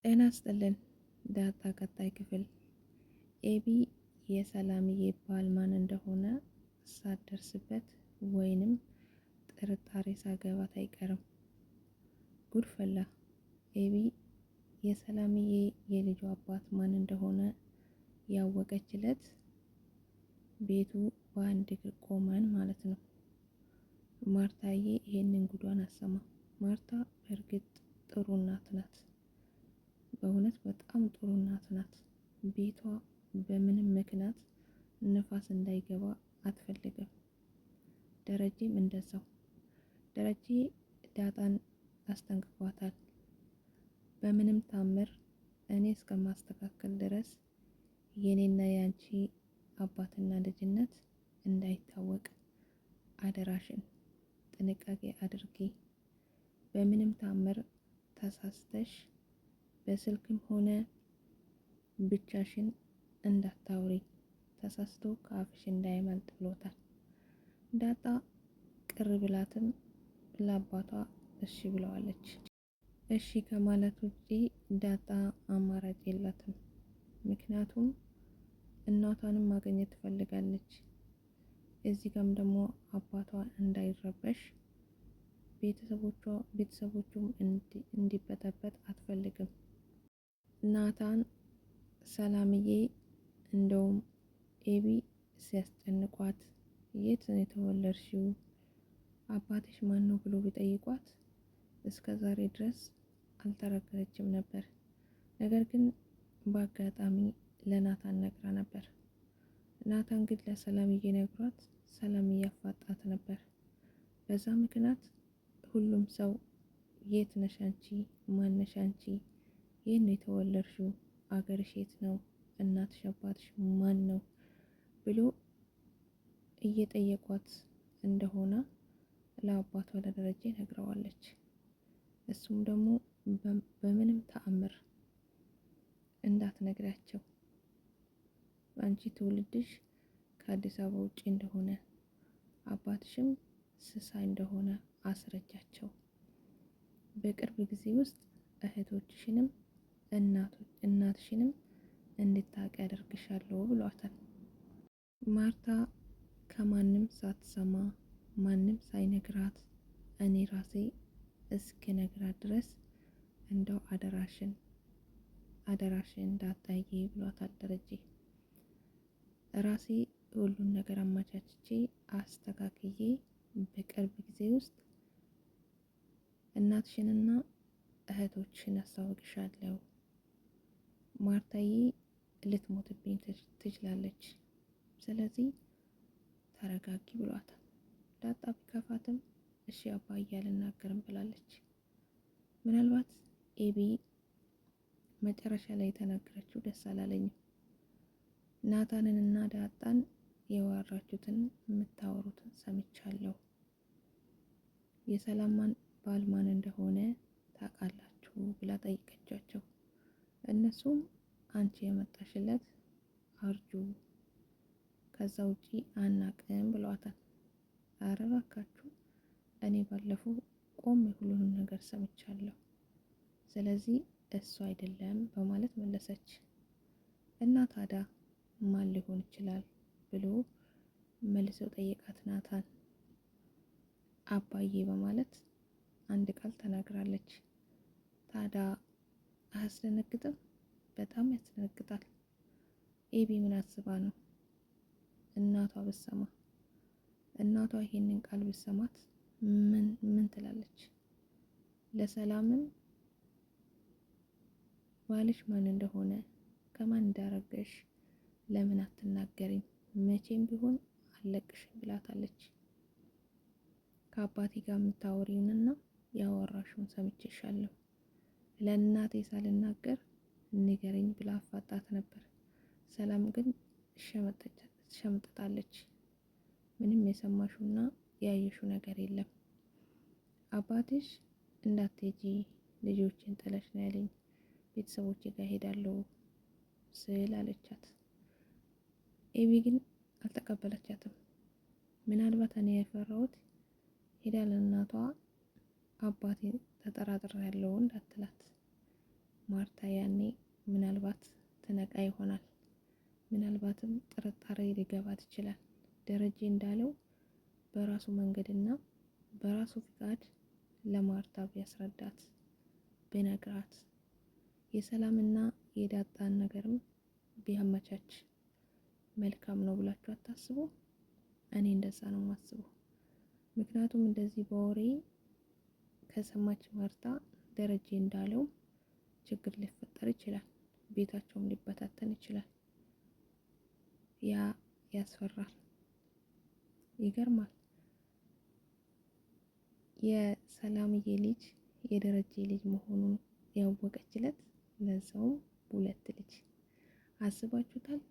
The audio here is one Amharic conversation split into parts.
ጤና ይስጥልን ዳጣ ቀጣይ ክፍል። ኤቢ የሰላምዬ ባል ማን እንደሆነ ሳትደርስበት ወይንም ጥርጣሬ ሳገባት አይቀርም። ጉድ ፈላ። ኤቢ የሰላምዬ የልጇ አባት ማን እንደሆነ ያወቀች ዕለት ቤቱ በአንድ እግር ቆመን ማለት ነው። ማርታዬ ይሄንን ጉዷን አሰማ። ማርታ በእርግጥ ጥሩ እናት ናት። በእውነት በጣም ጥሩ እናት ናት። ቤቷ በምንም ምክንያት ንፋስ እንዳይገባ አትፈልግም። ደረጀም እንደዛው። ደረጀ ዳጣን አስጠንቅቋታል። በምንም ታምር እኔ እስከማስተካከል ድረስ የኔና ያንቺ አባትና ልጅነት እንዳይታወቅ አደራሽን ጥንቃቄ አድርጊ። በምንም ታምር ተሳስተሽ በስልክም ሆነ ብቻሽን እንዳታውሪ፣ ተሳስቶ ከአፍሽ እንዳይመልጥ ብሎታል። ዳጣ ቅር ብላትም ለአባቷ እሺ ብለዋለች። እሺ ከማለት ውጪ ዳጣ አማራጭ የላትም። ምክንያቱም እናቷንም ማግኘት ትፈልጋለች። እዚህ ጋም ደግሞ አባቷ እንዳይረበሽ ቤተሰቦቹም እንዲበጠበጥ አትፈልግም። ናታን ሰላምዬ እንደውም ኤቢ ሲያስጨንቋት የት ነው የተወለድሽው አባትሽ ማን ነው ብሎ ቢጠይቋት እስከ ዛሬ ድረስ አልተረገረችም ነበር። ነገር ግን በአጋጣሚ ለናታን ነግራ ነበር። ናታን ግን ለሰላምዬ ነግሯት ሰላምዬ አፋጣት ነበር። በዛ ምክንያት ሁሉም ሰው የት ነሽ አንቺ ማን ነሽ አንቺ የት ነው የተወለድሽው አገርሽ የት ነው እናትሽ አባትሽ ማን ነው ብሎ እየጠየቋት እንደሆነ ለአባቷ ለደረጀ ነግረዋለች። እሱም ደግሞ በምንም ተአምር እንዳትነግራቸው አንቺ ትውልድሽ ከአዲስ አበባ ውጪ እንደሆነ አባትሽም ስሳይ እንደሆነ አስረጃቸው። በቅርብ ጊዜ ውስጥ እህቶችሽንም እናትሽንም እንድታውቂ አደርግሻለሁ ብሏታል። ማርታ ከማንም ሳትሰማ ማንም ሳይነግራት እኔ ራሴ እስክነግራት ድረስ እንደው አደራሽን እንዳታዬ ብሏታል ደረጀ። ራሴ ሁሉን ነገር አመቻችቼ አስተካክዬ በቅርብ ጊዜ ውስጥ እናትሽንና እህቶችሽን አስታውቅሻለሁ። ማርታዬ ልትሞትብኝ ትችላለች፣ ስለዚህ ተረጋጊ ብሏታል። ዳጣ ቢከፋትም እሺ አባዬ አልናገርም ብላለች። ምናልባት ኤቢ መጨረሻ ላይ የተናገረችው ደስ አላለኝም። ናታንንና ዳጣን የዋራችሁትን የምታወሩትን ሰምቻለሁ። የሰላማን ባል ማን እንደሆነ ታውቃላችሁ ብላ ጠይቀቻቸው። እነሱም አንቺ የመጣሽለት አርጁ ከዛ ውጪ አናቅም ብሏታል። አረ እባካችሁ እኔ ባለፈው ቆም ሁሉንም ነገር ሰምቻለሁ፣ ስለዚህ እሱ አይደለም በማለት መለሰች። እና ታዲያ ማን ሊሆን ይችላል ብሎ መልሰው ጠየቃት ናታን። አባዬ በማለት አንድ ቃል ተናግራለች። ታዲያ አያስደነግጥም? በጣም ያስደነግጣል። ኤቢ ምን አስባ ነው? እናቷ ብትሰማ እናቷ ይሄንን ቃል ብትሰማት ምን ትላለች? ለሰላምም ባልሽ ማን እንደሆነ ከማን እንዳረገሽ ለምን አትናገሪም? መቼም ቢሆን አለቅሽም ብላታለች። ከአባቴ ጋር የምታወሪውንና ያወራሽውን ሰምቼሻለሁ፣ ለእናቴ ሳልናገር ንገረኝ ብላ አፋጣት ነበር። ሰላም ግን ሸምጥጣለች። ምንም የሰማሽውና ያየሽው ነገር የለም። አባትሽ እንዳትሄጂ ልጆችን ጥለሽ ነው ያለኝ፣ ቤተሰቦቼ ጋር ሄዳለሁ ስል አለቻት። ኤቢ ግን አልተቀበለቻትም። ምናልባት እኔ የፈራሁት ሄዳ ለእናቷ አባቴ ተጠራጥሬያለሁ እንዳትላት። ማርታ ያኔ ምናልባት ትነቃ ይሆናል። ምናልባትም ጥርጣሬ ሊገባት ይችላል። ደረጀ እንዳለው በራሱ መንገድና በራሱ ፍቃድ ለማርታ ቢያስረዳት ቢነግራት የሰላምና የዳጣን ነገርም ቢያመቻች መልካም ነው ብላችሁ አታስቡ? እኔ እንደዛ ነው የማስበው። ምክንያቱም እንደዚህ በወሬ ከሰማች ማርታ ደረጀ እንዳለው ችግር ሊፈጠር ይችላል፣ ቤታቸውም ሊበታተን ይችላል። ያ ያስፈራል። ይገርማል። የሰላምዬ ልጅ የደረጀ ልጅ መሆኑን ያወቀችለት ለዛውም 2 ልጅ። አስባችሁታል?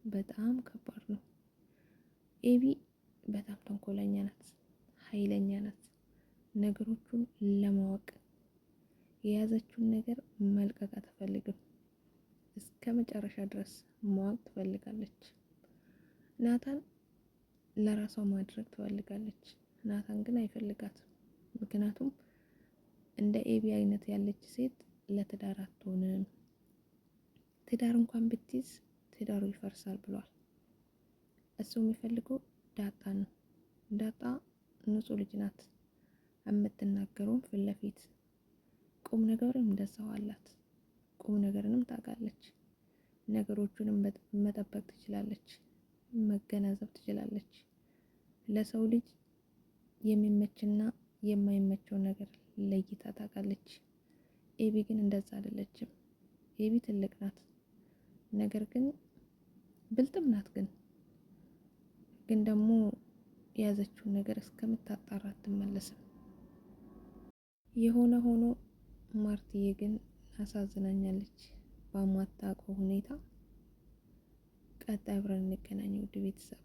በጣም ከባድ ነው። ኤቢ በጣም ተንኮለኛ ናት፣ ኃይለኛ ናት። ነገሮቹን ለማወቅ የያዘችውን ነገር መልቀቅ አትፈልግም። እስከ መጨረሻ ድረስ ማወቅ ትፈልጋለች። ናታን ለራሷ ማድረግ ትፈልጋለች። ናታን ግን አይፈልጋትም። ምክንያቱም እንደ ኤቢ አይነት ያለች ሴት ለትዳር አትሆንም። ትዳር እንኳን ብትይዝ ትዳሩ ይፈርሳል ብሏል። እሱ የሚፈልገው ዳጣ ነው። ዳጣ ንጹህ ልጅ ናት። የምትናገረውም ፊት ለፊት ቁም ነገርም እንደዛው አላት። ቁም ነገርንም ታውቃለች። ነገሮቹንም መጠበቅ ትችላለች፣ መገናዘብ ትችላለች። ለሰው ልጅ የሚመችና የማይመቸው ነገር ለይታ ታውቃለች። ኤቢ ግን እንደዛ አይደለችም። ኤቢ ትልቅ ናት፣ ነገር ግን ብልጥም ናት። ግን ደግሞ የያዘችውን ነገር እስከምታጣራ አትመለስም። የሆነ ሆኖ ማርትዬ ግን አሳዝናኛለች በማታውቀው ሁኔታ። ቀጣይ አብረን እንገናኝ ውድ ቤተሰብ።